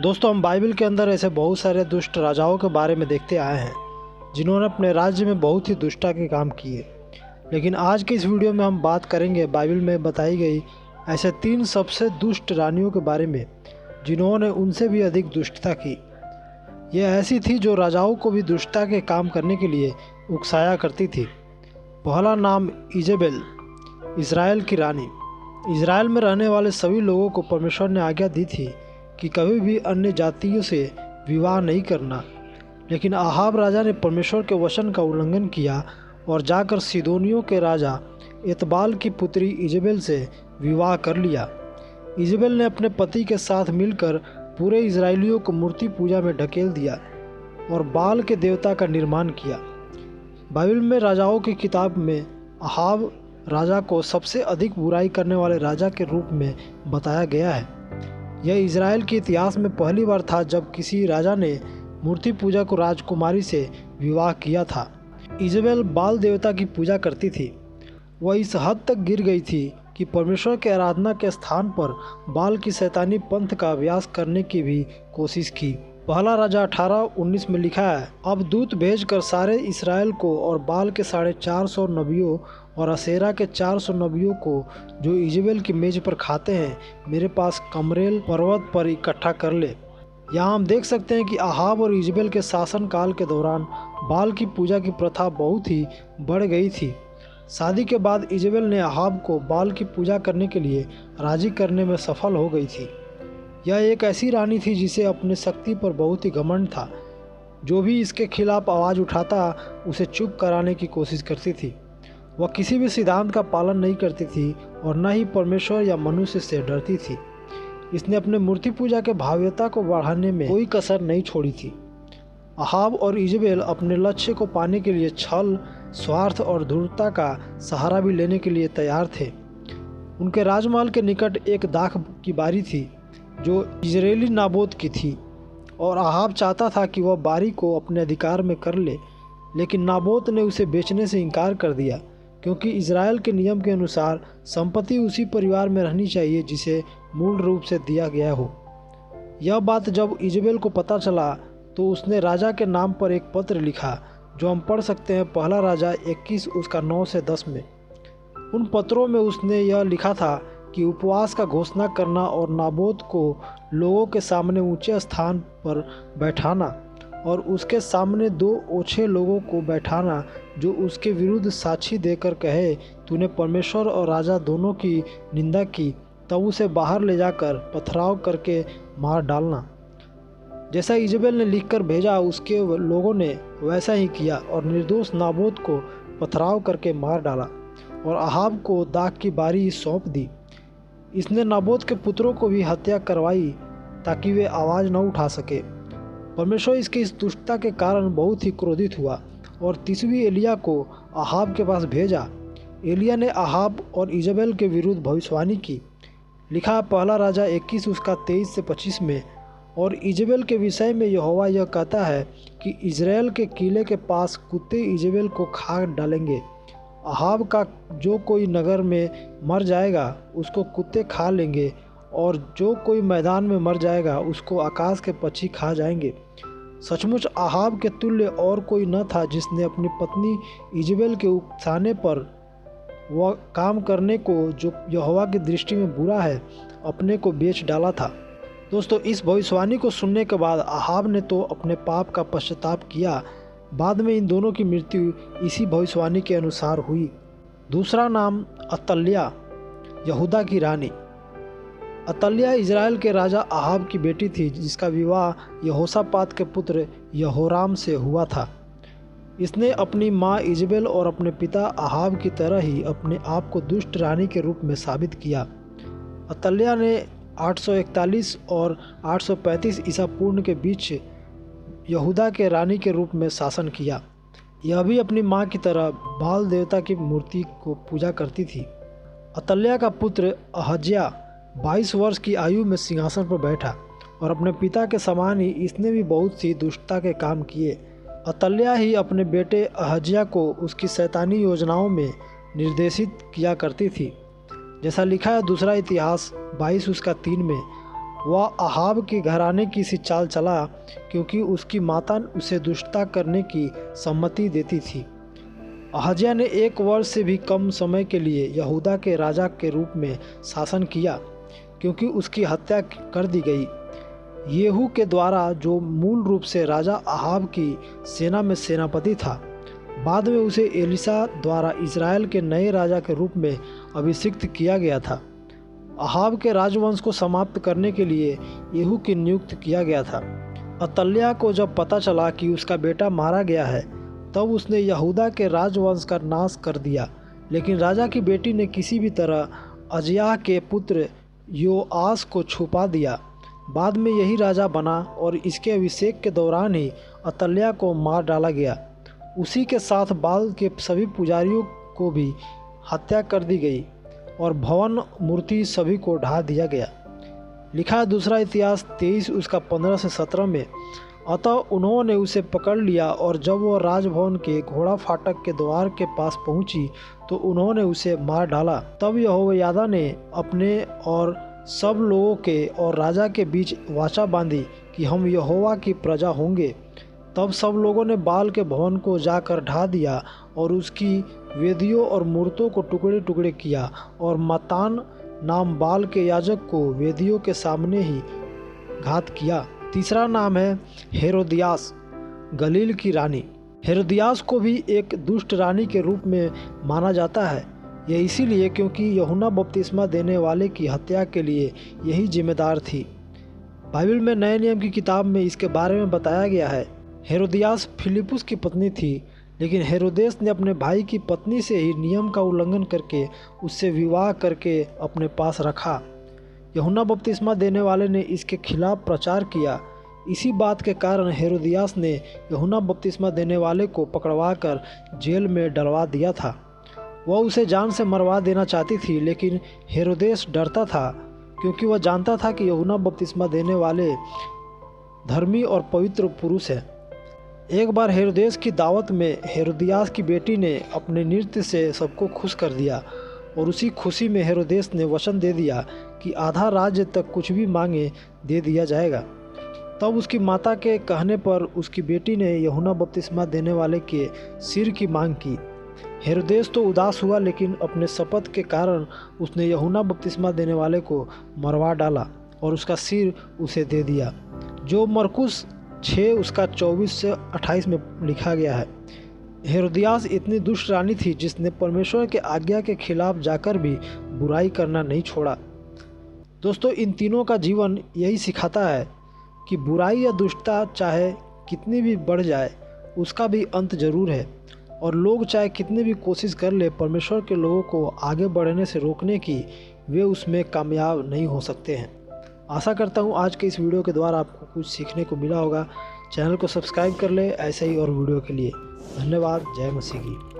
दोस्तों, हम बाइबल के अंदर ऐसे बहुत सारे दुष्ट राजाओं के बारे में देखते आए हैं जिन्होंने अपने राज्य में बहुत ही दुष्टता के काम किए। लेकिन आज के इस वीडियो में हम बात करेंगे बाइबल में बताई गई ऐसे 3 सबसे दुष्ट रानियों के बारे में जिन्होंने उनसे भी अधिक दुष्टता की। यह ऐसी थी जो राजाओं को भी दुष्टता के काम करने के लिए उकसाया करती थी। पहला नाम इजेबेल, इज़राइल की रानी। इज़राइल में रहने वाले सभी लोगों को परमेश्वर ने आज्ञा दी थी कि कभी भी अन्य जातियों से विवाह नहीं करना। लेकिन आहाब राजा ने परमेश्वर के वचन का उल्लंघन किया और जाकर सीदोनियों के राजा एतबाल की पुत्री इजेबेल से विवाह कर लिया। इजेबेल ने अपने पति के साथ मिलकर पूरे इजरायलियों को मूर्ति पूजा में ढकेल दिया और बाल के देवता का निर्माण किया। बाइबल में राजाओं की किताब में आहाब राजा को सबसे अधिक बुराई करने वाले राजा के रूप में बताया गया है। यह इज़राइल के इतिहास में पहली बार था जब किसी राजा ने मूर्ति पूजा को राजकुमारी से विवाह किया था। इजेबेल बाल देवता की पूजा करती थी। वह इस हद तक गिर गई थी कि परमेश्वर के आराधना के स्थान पर बाल की शैतानी पंथ का अभ्यास करने की भी कोशिश की। पहला राजा 18:19 में लिखा है, अब दूत भेजकर सारे इस्राएल को और बाल के 450 नबियों और असेरा के 400 नबियों को जो इजेबेल की मेज पर खाते हैं मेरे पास कमरेल पर्वत पर इकट्ठा कर ले। यहाँ हम देख सकते हैं कि आहाब और इजेबेल के शासन काल के दौरान बाल की पूजा की प्रथा बहुत ही बढ़ गई थी। शादी के बाद इजेबेल ने आहाब को बाल की पूजा करने के लिए राजी करने में सफल हो गई थी। यह एक ऐसी रानी थी जिसे अपने शक्ति पर बहुत ही घमंड था। जो भी इसके खिलाफ आवाज़ उठाता उसे चुप कराने की कोशिश करती थी। वह किसी भी सिद्धांत का पालन नहीं करती थी और न ही परमेश्वर या मनुष्य से डरती थी। इसने अपने मूर्ति पूजा के भव्यता को बढ़ाने में कोई कसर नहीं छोड़ी थी। आहाब और इजेबेल अपने लक्ष्य को पाने के लिए छल, स्वार्थ और धूर्तता का सहारा भी लेने के लिए तैयार थे। उनके राजमहल के निकट एक दाख की बारी थी जो इजरायली नाबोत की थी और आहाब चाहता था कि वह बारी को अपने अधिकार में कर ले। लेकिन नाबोत ने उसे बेचने से इनकार कर दिया क्योंकि इज़राइल के नियम के अनुसार संपत्ति उसी परिवार में रहनी चाहिए जिसे मूल रूप से दिया गया हो। यह बात जब इजेबेल को पता चला तो उसने राजा के नाम पर एक पत्र लिखा जो हम पढ़ सकते हैं पहला राजा 21 उसका 9 से 10 में। उन पत्रों में उसने यह लिखा था कि उपवास का घोषणा करना और नाबोत को लोगों के सामने ऊंचे स्थान पर बैठाना और उसके सामने 2 ओछे लोगों को बैठाना जो उसके विरुद्ध साक्षी देकर कहे तूने परमेश्वर और राजा दोनों की निंदा की, तब उसे बाहर ले जाकर पथराव करके मार डालना। जैसा इजेबेल ने लिखकर भेजा उसके लोगों ने वैसा ही किया और निर्दोष नाबोत को पथराव करके मार डाला और आहाब को दाख की बारी सौंप दी। इसने नाबोत के पुत्रों को भी हत्या करवाई ताकि वे आवाज़ न उठा सके। परमेश्वर इसकी इस दुष्टता के कारण बहुत ही क्रोधित हुआ और 30वीं एलिया को आहाब के पास भेजा। एलिया ने आहाब और इजेबेल के विरुद्ध भविष्यवाणी की। लिखा पहला राजा 21 उसका 23 से 25 में, और इजेबेल के विषय में यहोवा यह कहता है कि इज़राइल के किले के पास कुत्ते इजेबेल को खा डालेंगे। आहाब का जो कोई नगर में मर जाएगा उसको कुत्ते खा लेंगे और जो कोई मैदान में मर जाएगा उसको आकाश के पक्षी खा जाएंगे। सचमुच आहाब के तुल्य और कोई न था जिसने अपनी पत्नी इजेबेल के उकसाने पर वह काम करने को जो यहोवा की दृष्टि में बुरा है अपने को बेच डाला था। दोस्तों, इस भविष्यवाणी को सुनने के बाद आहाब ने तो अपने पाप का पश्चाताप किया। बाद में इन दोनों की मृत्यु इसी भविष्यवाणी के अनुसार हुई। दूसरा नाम अतल्याह, यहूदा की रानी। अतल्याह इज़राइल के राजा आहाब की बेटी थी जिसका विवाह यहोशापात के पुत्र यहोराम से हुआ था। इसने अपनी माँ इजेबेल और अपने पिता आहाब की तरह ही अपने आप को दुष्ट रानी के रूप में साबित किया। अतल्याह ने 841 और 835 ईसा पूर्व के बीच यहूदा के रानी के रूप में शासन किया। यह भी अपनी माँ की तरह बाल देवता की मूर्ति को पूजा करती थी। अतल्याह का पुत्र अहज्याह 22 वर्ष की आयु में सिंहासन पर बैठा और अपने पिता के समान ही इसने भी बहुत सी दुष्टता के काम किए। अतल्याह ही अपने बेटे अहज्याह को उसकी शैतानी योजनाओं में निर्देशित किया करती थी। जैसा लिखा है दूसरा इतिहास 22 उसका 3 में, वह अहाब के घराने की सी चाल चला, क्योंकि उसकी माता उसे दुष्टता करने की सम्मति देती थी। अहज्याह ने 1 वर्ष से भी कम समय के लिए यहूदा के राजा के रूप में शासन किया, क्योंकि उसकी हत्या कर दी गई येहू के द्वारा, जो मूल रूप से राजा अहाब की सेना में सेनापति था। बाद में उसे एलिशा द्वारा इज़राइल के नए राजा के रूप में अभिषिक्त किया गया था। अहाब के राजवंश को समाप्त करने के लिए येहू की नियुक्त किया गया था। अतल्याह को जब पता चला कि उसका बेटा मारा गया है, तब उसने यहूदा के राजवंश का नाश कर दिया, लेकिन राजा की बेटी ने किसी भी तरह अजयाह के पुत्र योआश को छुपा दिया। बाद में यही राजा बना और इसके अभिषेक के दौरान ही अतल्याह को मार डाला गया। उसी के साथ बाल के सभी पुजारियों को भी हत्या कर दी गई और भवन मूर्ति सभी को ढा दिया गया। लिखा है दूसरा इतिहास 23 उसका 15 से 17 में, अतः उन्होंने उसे पकड़ लिया और जब वह राजभवन के घोड़ा फाटक के द्वार के पास पहुंची तो उन्होंने उसे मार डाला। तब यहोयादा ने अपने और सब लोगों के और राजा के बीच वाचा बांधी कि हम यहोवा की प्रजा होंगे। तब सब लोगों ने बाल के भवन को जाकर ढा दिया और उसकी वेदियों और मूर्तों को टुकड़े टुकड़े किया और मतान नाम बाल के याजक को वेदियों के सामने ही घात किया। तीसरा नाम है हेरोदियास, गलील की रानी। हेरोदियास को भी एक दुष्ट रानी के रूप में माना जाता है। यह इसीलिए क्योंकि यूहन्ना बपतिस्मा देने वाले की हत्या के लिए यही जिम्मेदार थी। बाइबल में नए नियम की किताब में इसके बारे में बताया गया है। हेरोदियास फिलिपुस की पत्नी थी, लेकिन हेरोदेस ने अपने भाई की पत्नी से ही नियम का उल्लंघन करके उससे विवाह करके अपने पास रखा। यूहन्ना बपतिस्मा देने वाले ने इसके खिलाफ प्रचार किया। इसी बात के कारण हेरोदियास ने यूहन्ना बपतिस्मा देने वाले को पकड़वाकर जेल में डलवा दिया था। वह उसे जान से मरवा देना चाहती थी, लेकिन हेरोदेस डरता था, क्योंकि वह जानता था कि यूहन्ना बपतिस्मा देने वाले धर्मी और पवित्र पुरुष है। एक बार हेरोदेस की दावत में हेरोदियास की बेटी ने अपने नृत्य से सबको खुश कर दिया और उसी खुशी में हेरोदेस ने वचन दे दिया कि आधा राज्य तक कुछ भी मांगे दे दिया जाएगा। तब उसकी माता के कहने पर उसकी बेटी ने यूहन्ना बपतिस्मा देने वाले के सिर की मांग की। हेरोदेस तो उदास हुआ, लेकिन अपने शपथ के कारण उसने यूहन्ना बपतिस्मा देने वाले को मरवा डाला और उसका सिर उसे दे दिया, जो मरकुस 6 उसका 24 से 28 में लिखा गया है। हेरोदियास इतनी दुष्ट रानी थी जिसने परमेश्वर के आज्ञा के खिलाफ जाकर भी बुराई करना नहीं छोड़ा। दोस्तों, इन तीनों का जीवन यही सिखाता है कि बुराई या दुष्टता चाहे कितनी भी बढ़ जाए, उसका भी अंत जरूर है, और लोग चाहे कितनी भी कोशिश कर ले परमेश्वर के लोगों को आगे बढ़ने से रोकने की, वे उसमें कामयाब नहीं हो सकते हैं। आशा करता हूँ आज के इस वीडियो के द्वारा आपको कुछ सीखने को मिला होगा। चैनल को सब्सक्राइब कर ले ऐसे ही और वीडियो के लिए। धन्यवाद। जय मसीह की।